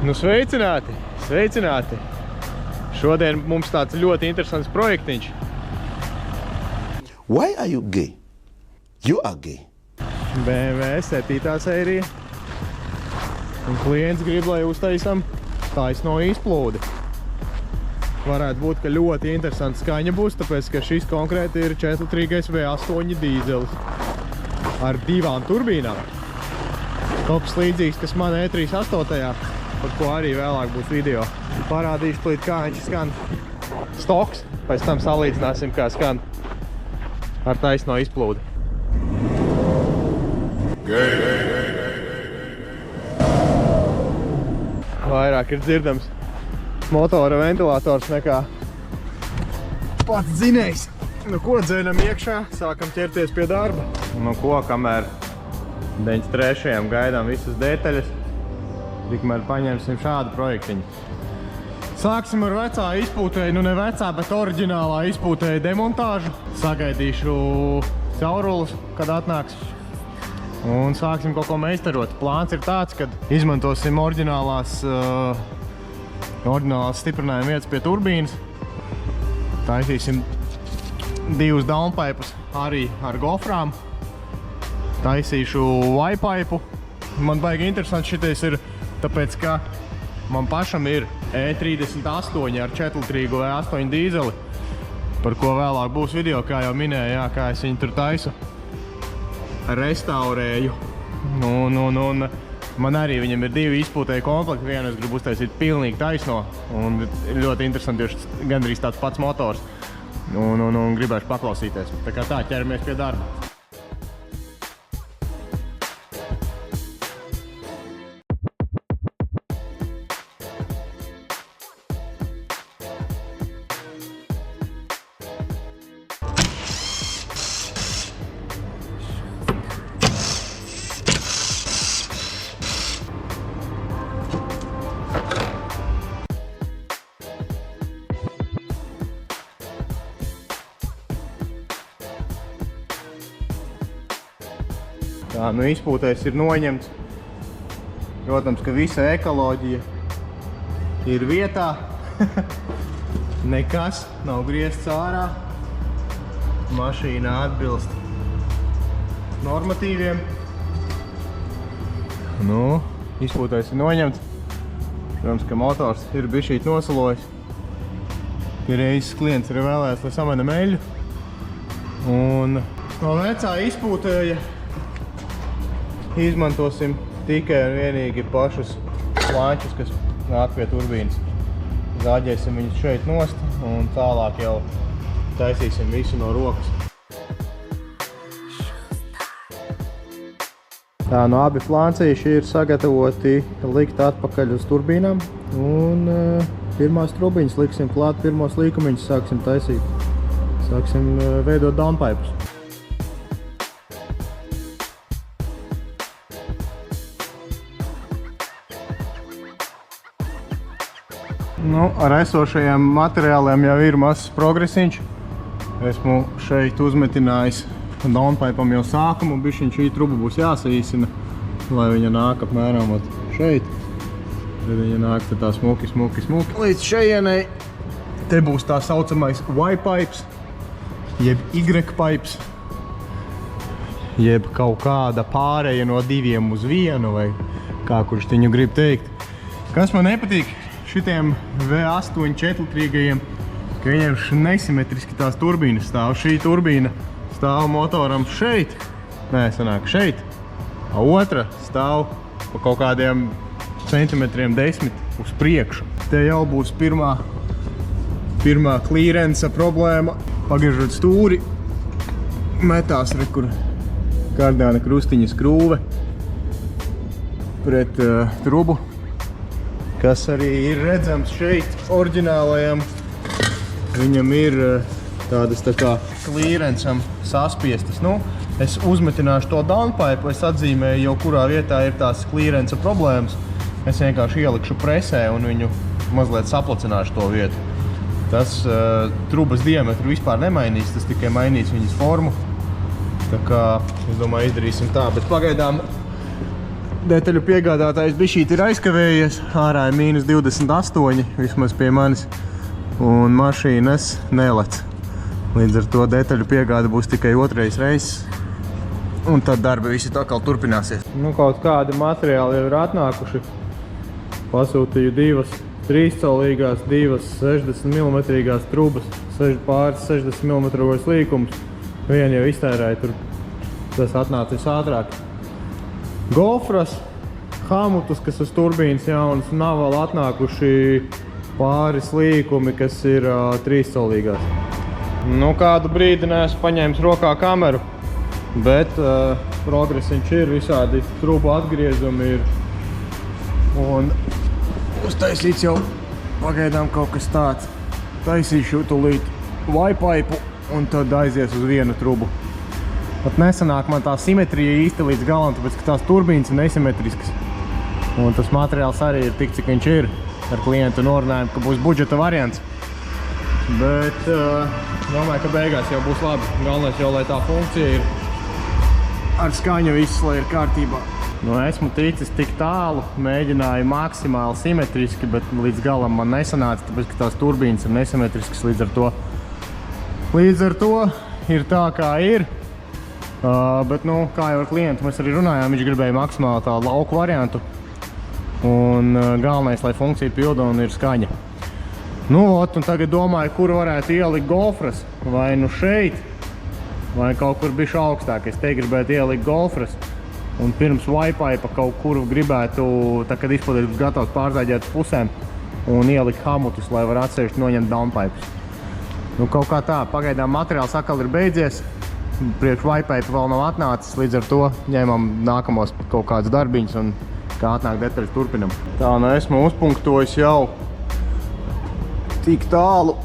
Nu, sveicināti, sveicināti! Šodien mums tāds ļoti interesants projektiņš. Why are you gay? You are gay. BMW 7. sērija. Un klients grib, lai uztaisam taisno izplūdi. Varētu būt, ka ļoti interesanta skaņa būs, tāpēc, ka šis konkrēti ir 4-trīgais V8 dīzelis ar 2 turbīnām. Kaut kas līdzīgs, kas man E38, par ko arī vēlāk būs video. Parādīšu līdz kā viņš skan stoks, pēc tam salīdzināsim, kā skan ar taisno izplūdi. Vairāk ir dzirdams motora ventilators nekā pats dzinējs. Nu ko, dzenam iekšā, sākam ķerties pie darba. Nu ko, kamēr 93. gaidām visas detaļas, tikmēr paņemsim šādu projektiņu. Sāksim ar vecā izpūtēju, nu ne vecā, bet oriģinālā izpūtēja demontāžu. Sagaidīšu caurulus, kad atnāks. Un sāksim kaut ko meistarot. Plāns ir tāds, kad izmantosim oriģinālās stiprinājuma vietas pie turbīnas. Taisīsim 2 downpipus arī ar gofrām. Taisīšu Y-pipu. Man baigi interesanti šitais ir, tāpēc, ka man pašam ir E38 ar 4-trīgu V8 dīzeli, par ko vēlāk būs video, kā jau minēju, jā, kā es viņu tur taisu. Restaurēju. Un man arī viņam ir 2 izpūtēju komplekti. Vienu es gribu uztaisīt pilnīgi taisno. Un ļoti interesanti, jo gandrīz tāds pats motors. Un gribēšu paklausīties. Tā kā tā, ķeramies pie darba. Tā, nu izpūtējs ir noņemts. Protams, ka visa ekoloģija ir vietā. Nekas nav griezts ārā. Mašīna atbilst normatīviem. Nu, izpūtējs ir noņemts. Protams, ka motors ir bišķīt nosalojis. Pie reizes klients ir vēlējis, lai samainam eļļu. Un no vecā izpūtēja izmantosim tikai un vienīgi pašus plančus, kas nāk pie turbīnas. Zāģēsim viņus šeit nost un tālāk jau taisīsim visu no rokas. Tā, no abi flancīši ir sagatavoti likt atpakaļ uz turbīnām. Un pirmās trubiņas liksim klāt, pirmos līkumiņus sāksim taisīt. Sāksim veidot downpipus. Nu, ar esošajiem materiāliem jau ir mazs progresiņš. Esmu šeit uzmetinājis downpipam jau sākumu, bišķiņ šī truba būs jāsaīsina, lai viņa nāk apmēram šeit. Tad viņa nāk tā smuki. Līdz šejienei te būs tā saucamais Y-pipes, jeb Y-pipes, jeb kaut kāda pāreja no 2 uz 1, vai kā kurš viņu grib teikt. Kas man nepatīk šitiem V8 4-trīgajiem, ka viņiem nesimetriski tās turbīnas stāv. Šī turbīna stāv motoram šeit, sanāk šeit, a otra stāv pa kaut kādiem centimetriem 10 uz priekšu. Te jau būs pirmā klīrensa problēma. Pagriežot stūri, metās kur kārdāna krustiņa skrūve pret trubu, kas arī ir redzams šeit oriģinālajam. Viņam ir tādas tā kā klīrensam saspiestas. Nu, es uzmetināšu to downpipu, es atzīmēju jau kurā vietā ir tās klīrensa problēmas. Es vienkārši ielikšu presē un viņu mazliet saplacināšu to vietu. Tas trubas diametru vispār nemainīs, tas tikai mainīs viņas formu. Tā kā, es domāju, izdarīsim tā, bet pagaidām Detaļu piegādātājs bišķīt ir aizkavējies. Ārā ir mīnus 28, vismaz pie manis. Un mašīnas nelec. Līdz ar to detaļu piegāda būs tikai otrais reizes. Un tad darbi visi tā kā turpināsies. Nu, kaut kādi materiāli jau ir atnākuši. Pasūtīju divas 3-colīgās, divas 60 mm trubas, pāris 60 mm līkums. Vienu jau iztērēju, tur tas atnācis ātrāk. Gofras, hamutus, kas uz turbīnas jaunas, nav vēl atnākuši pāris līkumi, kas ir 3-colīgās. Nu, kādu brīdi neesmu paņēmis rokā kameru, bet progresiņš ir, visādi trubu atgriezumi ir. Un uztaisīts jau pagaidām kaut kas tāds. Taisīšu tulīt vaipipu un tad aizies uz vienu trubu. Pat nesanāk man tā simetrija īsti līdz galam, tāpēc, ka tās turbīnas ir nesimetriskas. Un tas materiāls arī ir tik, cik viņš ir. Ar klientu norunājumu, ka būs budžeta variants. Bet domāju, ka beigās jau būs labi. Galvenais jau, lai tā funkcija ir ar skaņu viss, lai ir kārtībā. Nu, esmu ticis tik tālu, mēģināju maksimāli simetriski, bet līdz galam man nesanāca, tāpēc, ka tās turbīnas ir nesimetriskas līdz ar to. Līdz ar to ir tā, kā ir. Bet, nu, kā jau ar klientu mēs arī runājām, viņš gribēja maksimāli tā lauku variantu. Un galvenais, lai funkcija pilda un ir skaņa. Nu, un tagad domāju, kur varētu ielikt gofras. Vai nu šeit, vai kaut kur bišķi augstāk. Es te gribētu ielikt gofras. Un pirms vaipipa kaut kur gribētu, tā kad izpildīt gatavs pārzāģēt pusēm, un ielikt hamutus, lai var atsevišķi noņemt downpipes. Nu, kaut kā tā, pagaidām materiāls atkal ir beidzies. Priekš vaipipa vēl nav atnācis, līdz ar to ņēmām nākamos kaut kādus darbiņus un kā atnāk detaļas turpinam. Tā, nu esmu uzpunktojis jau tik tālu.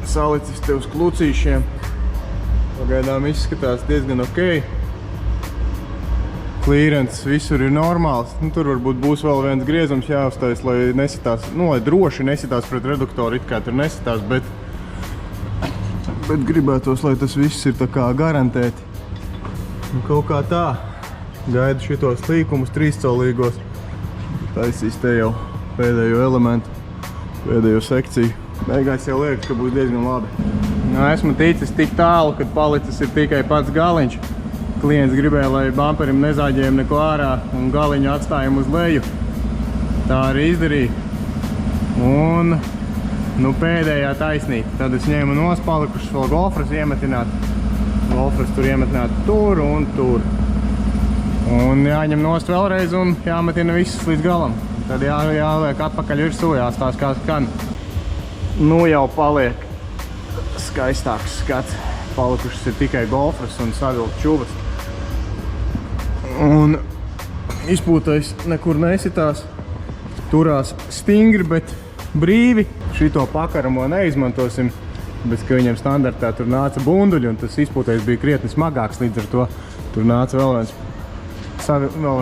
Salicis te uz klucīšiem. Pagaidām izskatās diezgan ok. Klīrens visur ir normāls. Nu, tur varbūt būs vēl viens griezums jāuztais, lai nesitās, nu, lai droši nesitās pret reduktoru, it kā tur nesitās, bet gribētos, lai tas viss ir tā kā garantēti. Nu, kaut kā tā. Gaidu šitos līkumus 3-colīgos. Taisīs te jau pēdējo elementu, pēdējo sekciju. Beigās jau liekas, ka būs diezgan labi. Nu, esmu ticis tik tālu, kad palicis ir tikai pats galiņš. Klients gribēja, lai bumperim nezāģējam neko ārā un galiņu atstājam uz leju. Tā arī izdarīja. Un, nu, pēdējā taisnīt. Tad es ņēmu nospalikušas vēl gofras iemetināt. Gofras tur iemetināt tur un tur. Un jāņem nost vēlreiz un jāmetina viss līdz galam. Tad jāliek atpakaļ virsū, jāstās kā skan. Nu jau paliek skaistāks skats. Palikušas ir tikai gofras un savilkt čuvas. Un izpūtais nekur nesitās. Turās stingri, bet brīvi. Šito pakaramo neizmantosim, bet ka viņam standartā tur nāca bunduļi un tas izpūtais bija krietni smagāks, līdz ar to tur nāca vēl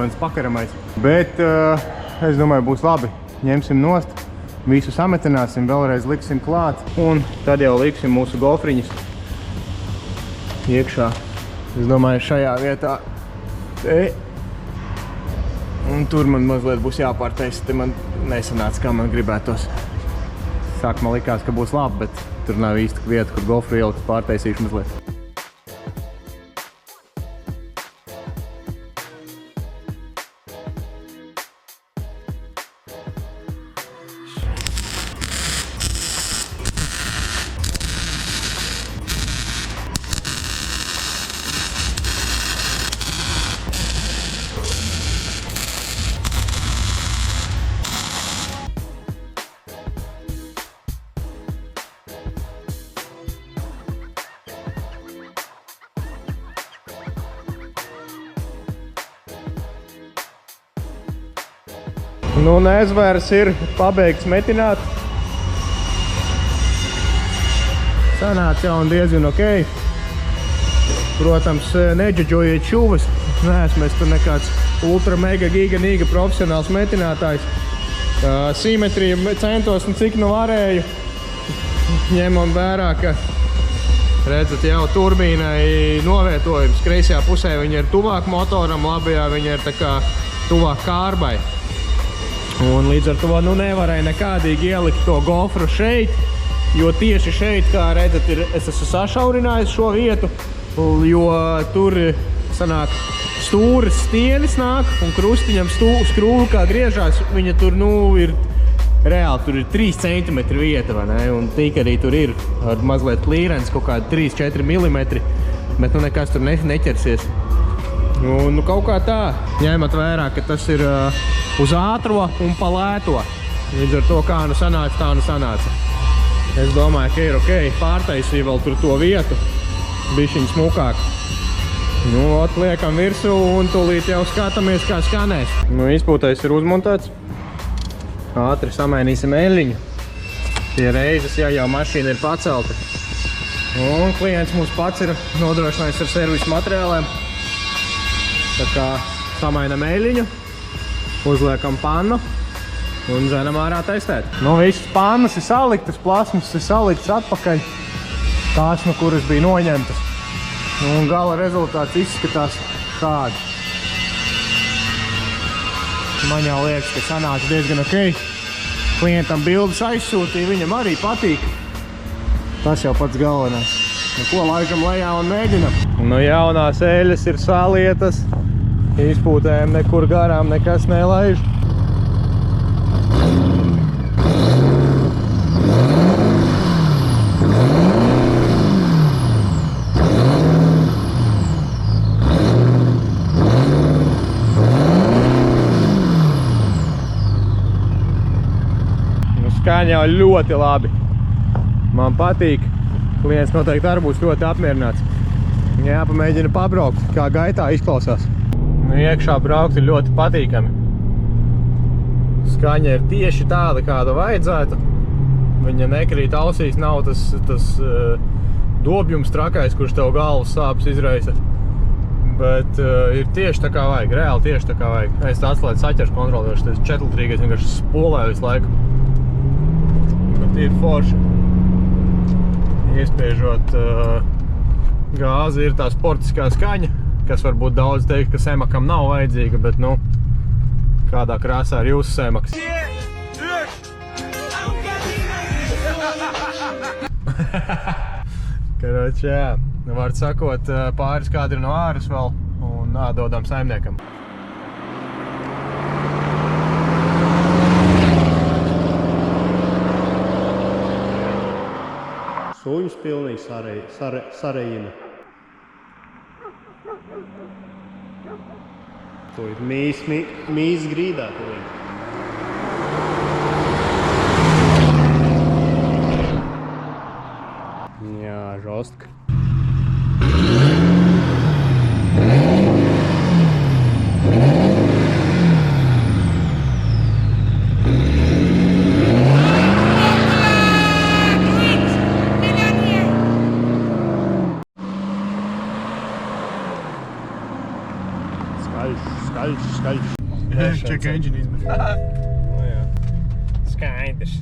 viens pakaramais. Bet es domāju, būs labi. Ņemsim nost, visu sametināsim, vēlreiz liksim klāt un tad jau liksim mūsu gofriņus iekšā. Es domāju, šajā vietā te. Un tur man mazliet būs jāpārtaisa, te man nesanāca, kā man gribētos. Sākumā likās, ka būs labi, bet tur nav īsti vieta, kur gofru ielikt, pārtaisīšu mazliet. Nu, nezvērs ir pabeigts metināt. Sanāca jau un diezgan ok. Protams, neģeģojiet čuvas. Neesmu es tur nekāds ultra mega giga nīga profesionāls metinātājs. Simetriju centos un cik nu varēju. Ņemam vērā, ka Redzat, jau turbīnai novietojums. Kreisajā pusē viņa ir tuvāk motoram, labajā viņa ir tā kā tuvāk kārbai. Un līdz ar to nevarēja nekādīgi ielikt to gofru šeit, jo tieši šeit, kā redzat, es esmu sašaurinājis šo vietu, jo tur sanāk stūris stienis nāk un krustiņam skrūva kā griežās, viņa tur ir reāli, tur ir 3 cm vieta, vai ne? Un tik arī tur ir ar mazliet klīrens, kaut kādi 3-4 mm, bet nekas tur neķersies. Un kaut kā tā, ņemat vērā, ka tas ir uz ātro un pa lēto. Līdz ar to, kā sanāca, tā sanāca. Es domāju, ka ir ok, pārtaisīja vēl tur to vietu, bišķiņ smukāk. Atliekam virsū un tūlīt jau skatāmies, kā skanēs. Izpūtais ir uzmontēts. Ātri samainīsim eļļiņu. Pie reizes, ja jau mašīna ir pacelta. Un klients mums pats ir nodrošinājis ar servisu materiāliem. Tā kā samainam eļļiņu, uzliekam pannu un dzenam ārā testēt. Visas pannas ir saliktas, plasmas ir saliktas atpakaļ. Tās, kuras bija noņemtas. Un gala rezultāts izskatās šādi. Man jau liekas, ka sanāca diezgan ok. Klientam bildes aizsūtīja, viņam arī patīk. Tas jau pats galvenais. Ko laižam lejā un mēģinam. Jaunās eļas ir salietas. Izpūtējam nekur garām nekas nelaiž. Skaņa jau ļoti labi. Man patīk. Klients noteikti arī būs ļoti apmierināts. Jāpamēģina pabraukt, kā gaitā izklausās. Iekšā braukt ir ļoti patīkami. Skaņa ir tieši tāda, kāda vajadzētu. Viņa nekrīt ausīs, nav tas dobjums trakais, kurš tev galvas sāpes izraisa. Bet ir tieši tā kā vajag, reāli tieši tā kā vajag. Es atslēdzu saķers kontrolēšu, tas 4-litrīgais vienkārši spolē visu laiku. Ir forši. Iespiežot gāzi ir tā sportiskā skaņa, kas varbūt daudz teikt, ka semakam nav vajadzīga, bet kādā krāsā ir jūsu semaks. Karoči, jā. Var sakot, pāris kādi ir no āras vēl un dodam saimniekam. Suņus pilnīgi sarejina. To ir mīs grīdā. Jā, žostka. Skaļš. Check engine izmet. Skaidrs.